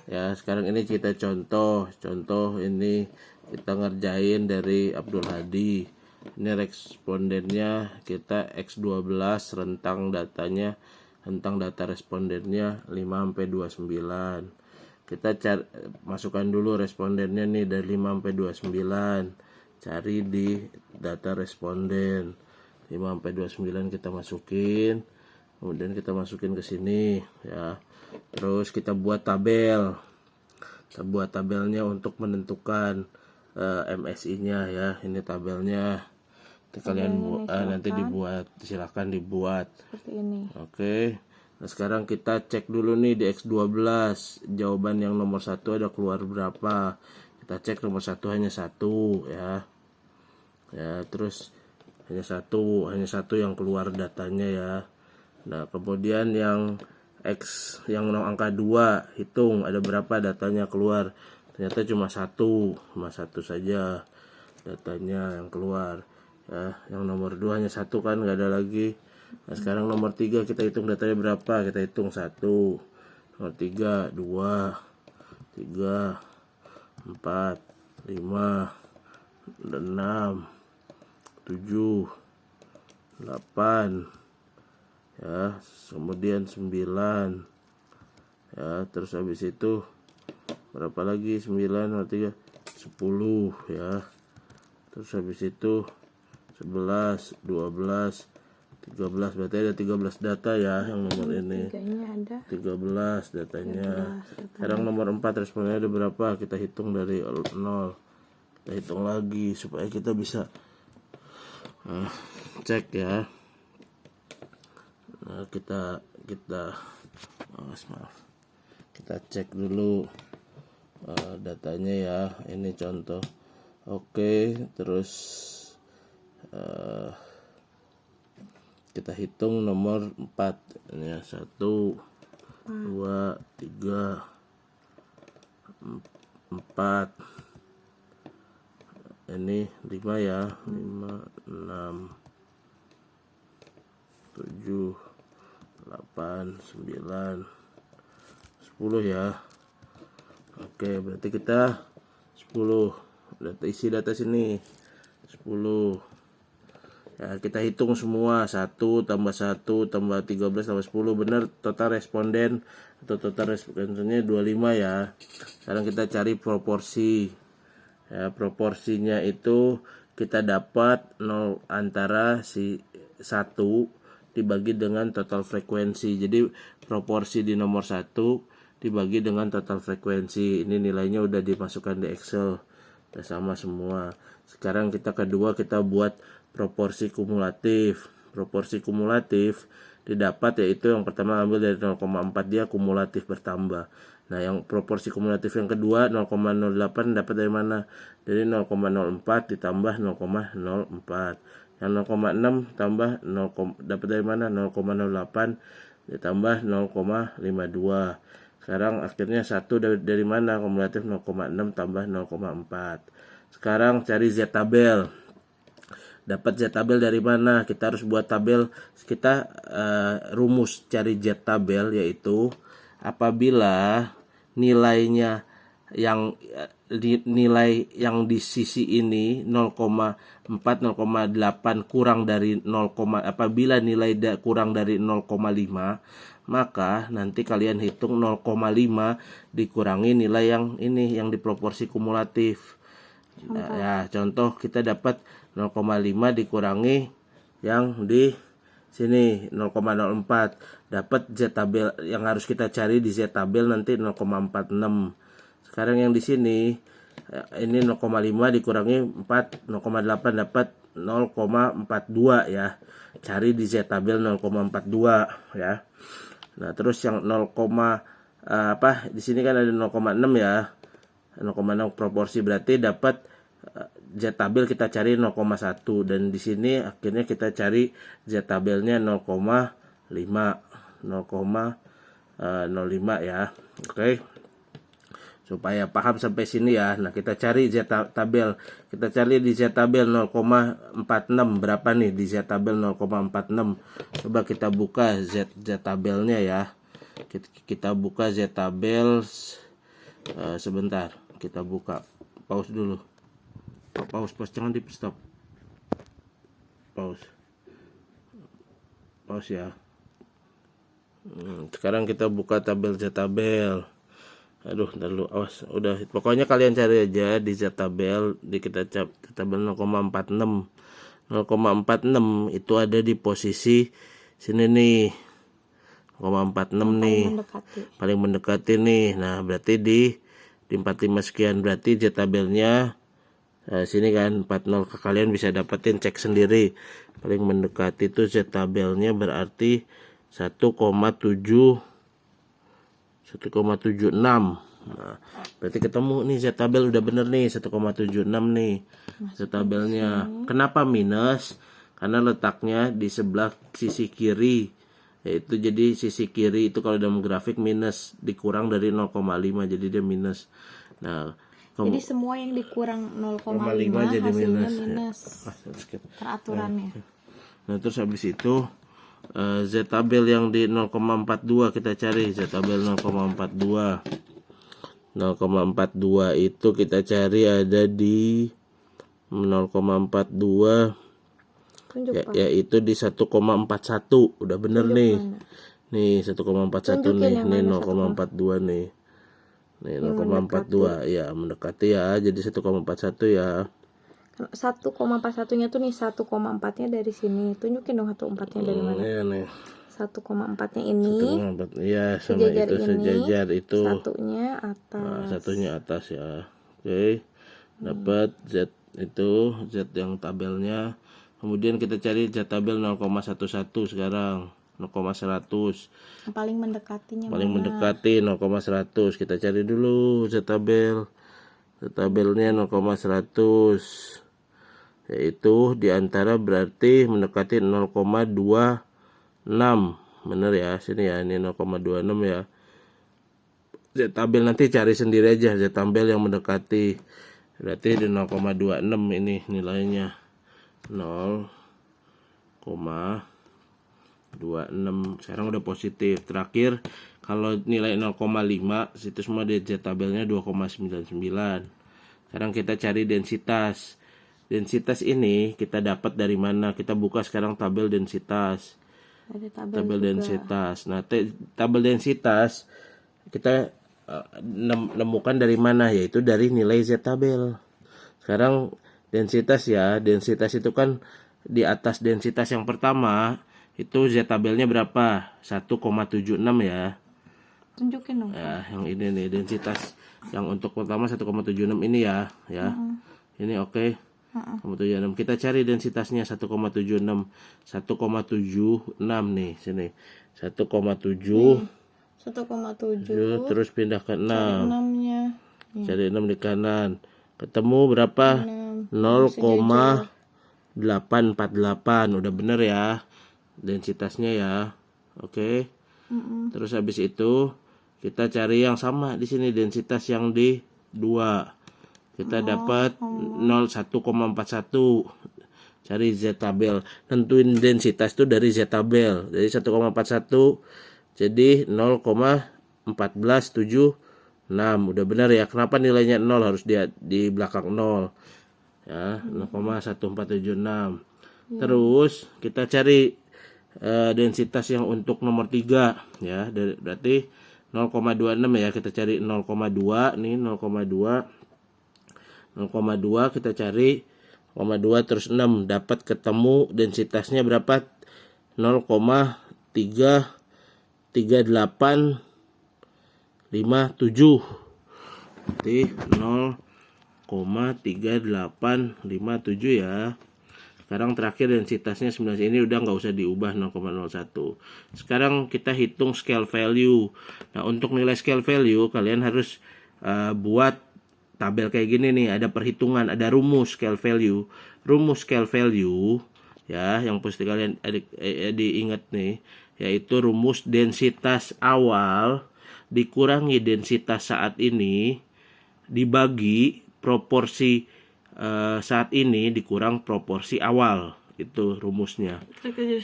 Ya, sekarang ini kita contoh ini kita ngerjain dari Abdul Hadi. Ini respondennya kita X12, rentang data respondennya 5 sampai 29. Kita masukkan dulu respondennya nih dari 5 sampai 29. Cari di data responden. 5 sampai 29 kita masukin. Kemudian kita masukin ke sini ya. Terus kita buat tabel. Kita buat tabelnya untuk menentukan MSI-nya ya. Ini tabelnya. Kalian nanti silahkan dibuat seperti ini. Oke. Nah sekarang kita cek dulu nih di X12, jawaban yang nomor 1 ada keluar berapa. Kita cek nomor 1 hanya 1 ya. Ya, terus hanya satu yang keluar datanya ya. Nah kemudian yang X yang angka 2, hitung ada berapa datanya keluar. Ternyata cuma satu saja datanya yang keluar ya. Yang nomor 2 hanya 1 kan, nggak ada lagi. Nah sekarang nomor 3 kita hitung datanya berapa. Kita hitung 1, nomor 3 2 3 4 5 6 7 8 ya, kemudian 9 ya, terus habis itu berapa lagi, 9 nomor 3 10 ya, terus habis itu 11 12 13, berarti ada 13 data ya yang nomor ini. 13 datanya. Sekarang nomor 4 responnya ada berapa? Kita hitung dari 0. Kita hitung lagi supaya kita bisa cek ya. Nah, kita kita cek dulu datanya ya. Ini contoh. Oke, terus kita hitung nomor 4 ini ya. 1 2 3 4 ini 5 ya, 5 6 7 8 9 10 ya. Oke, berarti kita 10 isi data sini 10 ya. Kita hitung semua, 1 tambah 1 tambah 13 tambah 10, benar total responden atau total respondennya 25 ya. Sekarang kita cari proporsi ya. Proporsinya itu kita dapat 0 antara si 1 dibagi dengan total frekuensi. Jadi proporsi di nomor 1 dibagi dengan total frekuensi. Ini nilainya udah dimasukkan di Excel, udah sama semua. Sekarang kita kedua, kita buat proporsi kumulatif. Proporsi kumulatif didapat yaitu yang pertama ambil dari 0,4, dia kumulatif bertambah. Nah yang proporsi kumulatif yang kedua 0,08 dapat dari mana? Dari 0,04 ditambah 0,04. Yang 0,6 tambah 0, dapat dari mana? 0,08 ditambah 0,52. Sekarang akhirnya 1 dari mana? Kumulatif 0,6 tambah 0,4. Sekarang cari Z tabel. Dapat Z tabel dari mana? Kita harus buat tabel. Kita rumus cari Z tabel yaitu apabila nilainya yang nilai yang di sisi ini 0,4 0,8 kurang dari 0, apabila nilai kurang dari 0,5, maka nanti kalian hitung 0,5 dikurangi nilai yang ini yang di proporsi kumulatif. Nah, ya contoh kita dapat 0,5 dikurangi yang di sini 0,04, dapat Z tabel yang harus kita cari di Z tabel nanti 0,46. Sekarang yang di sini ini 0,5 dikurangi 4 0,8 dapat 0,42 ya. Cari di Z tabel 0,42 ya. Nah, terus yang 0, di sini kan ada 0,6 ya. 0,6 proporsi berarti dapat Z tabel kita cari 0,1 dan di sini akhirnya kita cari Z tabelnya 0,05 ya. Oke. Supaya paham sampai sini ya. Nah, kita cari Z tabel. Kita cari di Z tabel 0,46 berapa nih di Z tabel 0,46. Coba kita buka Z tabelnya ya. Kita buka Z-tabel sebentar. Kita buka. Pause dulu. Pause, jangan di stop. Pause ya. Sekarang kita buka tabel Z-tabel. Aduh, ntar dulu, awas. Udah, pokoknya kalian cari aja di Z-tabel, di kita tabel 0,46. 0,46 itu ada di posisi sini nih. 0,46 nih. Paling mendekati nih. Nah, berarti di 45 sekian, berarti Z-tabelnya sini kan 40. Kalian bisa dapetin, cek sendiri. Paling mendekati itu Z-tabelnya berarti 1,76. Nah, berarti ketemu nih Z-tabel udah bener nih 1,76 nih Z-tabelnya. Kenapa minus? Karena letaknya di sebelah sisi kiri. Yaitu jadi sisi kiri itu kalau dalam grafik minus, dikurang dari 0,5 jadi dia minus. Nah, jadi semua yang dikurang 0,5 jadi hasilnya minus. Peraturannya. Nah, terus habis itu Z-tabel yang di 0,42 kita cari. Z-tabel 0,42. 0,42 itu kita cari ada di 0,42 yaitu di 1,41. Udah bener nih. Nih 1,41 nih. Nih 0,42 nih. Nih 0,42 ya, mendekati ya. Jadi 1,41 ya. 1,41-nya tuh nih 1,4-nya dari sini. Tunjukin dong 1,4-nya dari mana? Iya nih. 1,4-nya ini. Iya, sama itu sejajar itu. Satunya atas. Nah, satunya atas ya. Oke. Dapat Z itu, Z yang tabelnya. Kemudian kita cari Z-tabel 0,11 sekarang. 0,100. Paling mendekatinya paling mendekati 0,100. Kita cari dulu Z-tabel. Z-tabelnya 0,100. Yaitu diantara berarti mendekati 0,26. Bener ya, sini ya, ini 0,26 ya. Z-tabel nanti cari sendiri aja Z-tabel yang mendekati. Berarti di 0,26 ini nilainya. 0,26. Sekarang udah positif. Terakhir kalau nilai 0,5 situ semua di Z-tabelnya 2,99. Sekarang kita cari densitas. Densitas ini kita dapat dari mana? Kita buka sekarang tabel densitas. Tabel densitas. Nah, tabel densitas kita nemukan dari mana? Yaitu dari nilai Z-tabel. Sekarang densitas ya. Densitas itu kan di atas densitas yang pertama itu Z-tabelnya berapa? 1,76 ya. Tunjukin dong. Ya, yang ini nih densitas yang untuk pertama 1,76 ini ya. Ini oke. 1,76. Kita cari densitasnya 1,76. 1,76 nih sini. 1,7. 1,7 terus pindah ke 6. Cari 6 di kanan. Ketemu berapa? 0,848. Udah bener ya densitasnya ya. Oke. Terus habis itu kita cari yang sama di sini, densitas yang di 2. Kita dapat 1,41. Cari Z-tabel. Tentuin densitas itu dari Z-tabel. Jadi 1,41 jadi 0,1476. Udah benar ya. Kenapa nilainya 0 harus di belakang 0? Ya, 0,1476. Terus kita cari densitas yang untuk nomor 3 ya. Berarti 0,26 ya. Kita cari 0,2 nih, 0,2 kita cari 0,2 terus 6 dapat ketemu densitasnya berapa? 0,3857. Berarti 0,3857 ya. Sekarang terakhir densitasnya 19 ini udah nggak usah diubah 0,01. Sekarang kita hitung scale value. Nah, untuk nilai scale value kalian harus buat tabel kayak gini nih, ada perhitungan, ada rumus scale value. Rumus scale value ya, yang pasti kalian diingat nih, yaitu rumus densitas awal dikurangi densitas saat ini dibagi proporsi saat ini dikurang proporsi awal. Itu rumusnya.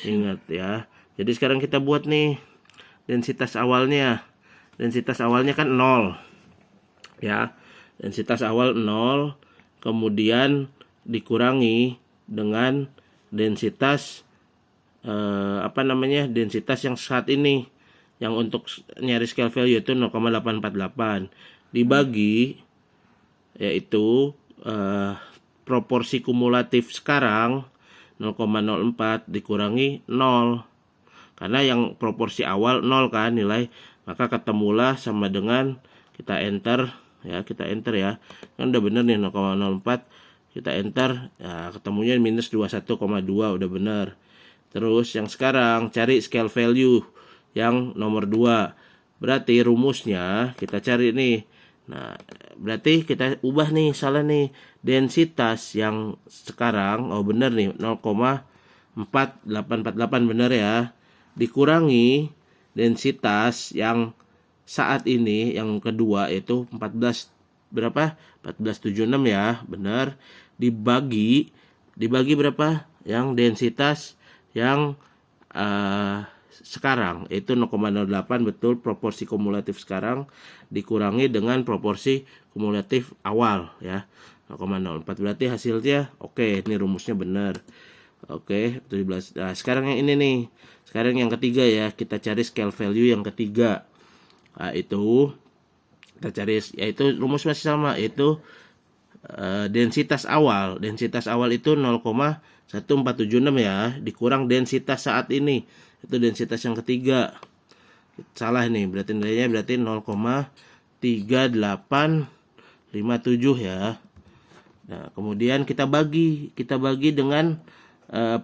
Ingat ya. Jadi sekarang kita buat nih. densitas awalnya. Densitas awalnya kan 0. Ya. Densitas awal 0, kemudian dikurangi dengan densitas densitas yang saat ini, yang untuk nyari scale value itu 0,848 dibagi, yaitu proporsi kumulatif sekarang 0,04 dikurangi 0, karena yang proporsi awal 0 kan nilai, maka ketemulah sama dengan kita enter ya, kan udah bener nih 0,04, kita enter ya, ketemunya minus 21,2, udah bener. Terus yang sekarang cari scale value yang nomor 2. Berarti rumusnya kita cari nih. Nah, berarti kita ubah nih, salah nih. Densitas yang sekarang, oh bener nih, 0,4848 bener ya. Dikurangi densitas yang saat ini, yang kedua itu 14 berapa? 1476 ya, bener. Dibagi berapa? Yang densitas yang sekarang itu 0,08, betul, proporsi kumulatif sekarang dikurangi dengan proporsi kumulatif awal ya, 0,04. Berarti hasilnya oke, ini rumusnya benar. Oke, 17. Nah, sekarang yang ini nih. Sekarang yang ketiga ya, kita cari scale value yang ketiga. Nah, itu kita cari, yaitu rumus masih sama, yaitu densitas awal. Densitas awal itu 0,1476 ya, dikurang densitas saat ini, itu densitas yang ketiga. Salah nih, berarti nilainya 0,3857 ya. Nah, kemudian kita bagi dengan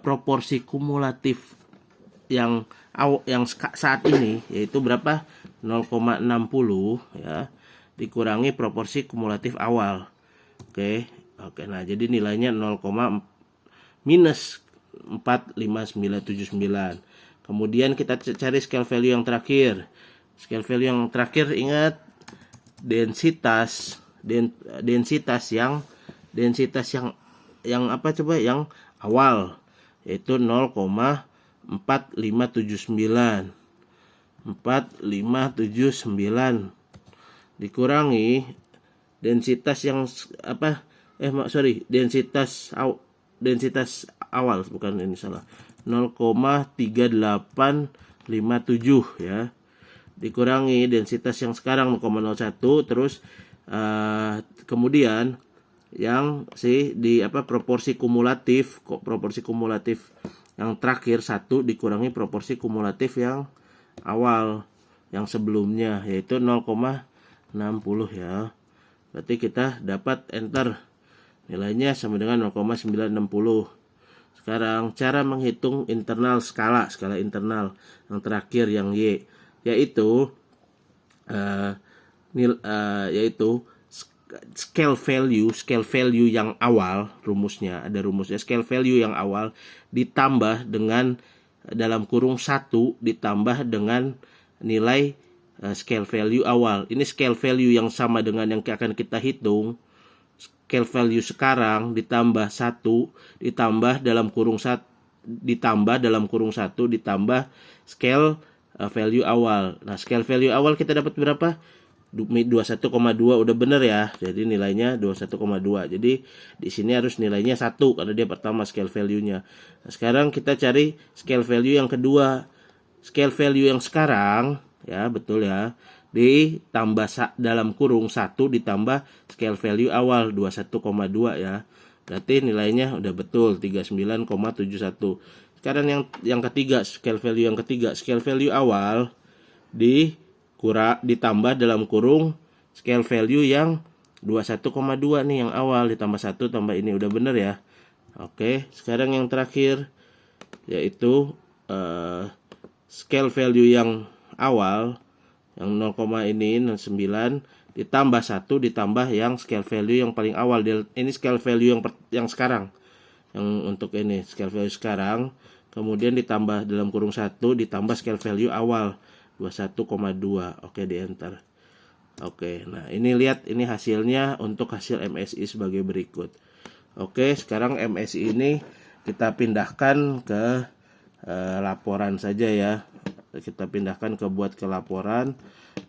proporsi kumulatif yang saat ini, yaitu berapa? 0,60 ya, dikurangi proporsi kumulatif awal. Oke, nah jadi nilainya minus 45979. Kemudian kita cari scale value yang terakhir. Scale value yang terakhir, ingat, densitas yang apa coba? Yang awal, yaitu 0,4579. 4579 dikurangi densitas yang apa? Densitas awal, bukan, ini salah. 0,3857 ya. Dikurangi densitas yang sekarang 0,01, terus kemudian yang proporsi kumulatif yang terakhir 1 dikurangi proporsi kumulatif yang awal yang sebelumnya, yaitu 0,60 ya. Berarti kita dapat enter, nilainya sama dengan 0,960. Sekarang cara menghitung internal skala internal yang terakhir, yang Y, yaitu scale value yang awal. Rumusnya ada, scale value yang awal ditambah dengan dalam kurung 1 ditambah dengan nilai scale value awal. Ini scale value yang sama dengan yang akan kita hitung. Scale value sekarang ditambah 1 ditambah dalam kurung 1 ditambah scale value awal. Nah, scale value awal kita dapat berapa? 21,2, udah bener ya. Jadi nilainya 21,2. Jadi di sini harus nilainya 1 karena dia pertama scale value-nya. Nah, sekarang kita cari scale value yang kedua. Scale value yang sekarang ya, betul ya, ditambah dalam kurung 1 ditambah scale value awal 21,2 ya. Berarti nilainya udah betul 39,71. Sekarang yang ketiga, scale value yang ketiga, scale value awal ditambah dalam kurung scale value yang 21,2 nih, yang awal ditambah 1 tambah ini, udah bener ya. Oke, sekarang yang terakhir yaitu scale value yang awal yang 0,9 ditambah 1 ditambah yang scale value yang paling awal. Ini scale value yang sekarang, yang untuk ini scale value sekarang, kemudian ditambah dalam kurung 1 ditambah scale value awal 21,2. Oke, di enter. Oke, nah ini lihat, ini hasilnya untuk hasil MSI sebagai berikut. Oke, sekarang MSI ini kita pindahkan ke laporan saja ya. kita pindahkan ke buat ke laporan,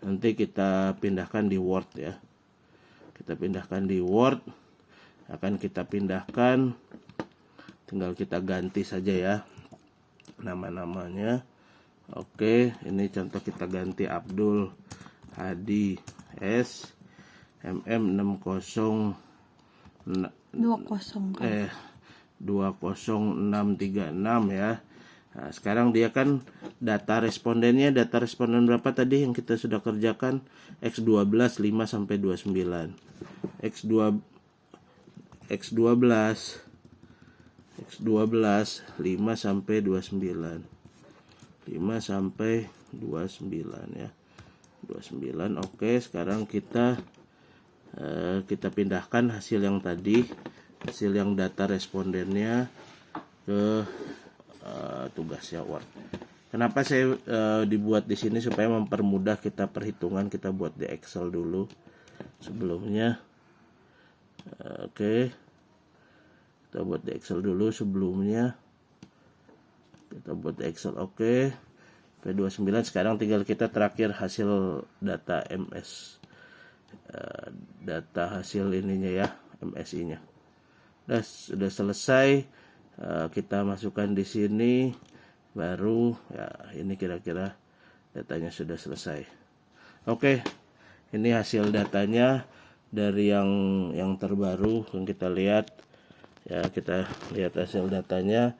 nanti kita pindahkan di Word ya. Kita pindahkan di Word, akan kita pindahkan, tinggal kita ganti saja ya nama-namanya. Oke, ini contoh kita ganti Abdul Hadi S MM 20 20636 ya. Nah, sekarang dia kan data responden berapa tadi yang kita sudah kerjakan? X12 5 sampai 29. X12 5 sampai 29. 5 sampai 29 ya. 29. Oke, sekarang kita pindahkan hasil yang tadi, hasil yang data respondennya ke tugasnya Word. Kenapa saya dibuat di sini supaya mempermudah kita perhitungan, kita buat di Excel dulu sebelumnya. Oke. Kita buat di Excel dulu sebelumnya. Kita buat di Excel. Oke. P29 sekarang tinggal kita terakhir hasil data MS. Data hasil ininya ya, MSI-nya. Sudah selesai. Kita masukkan di sini, baru ya ini kira-kira datanya sudah selesai. Oke, ini hasil datanya dari yang terbaru yang kita lihat ya. Kita lihat hasil datanya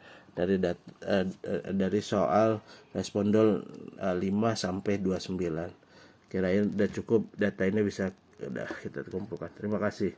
dari soal respondol 5 sampai 29. Kirain udah cukup, data ini bisa udah kita kumpulkan. Terima kasih.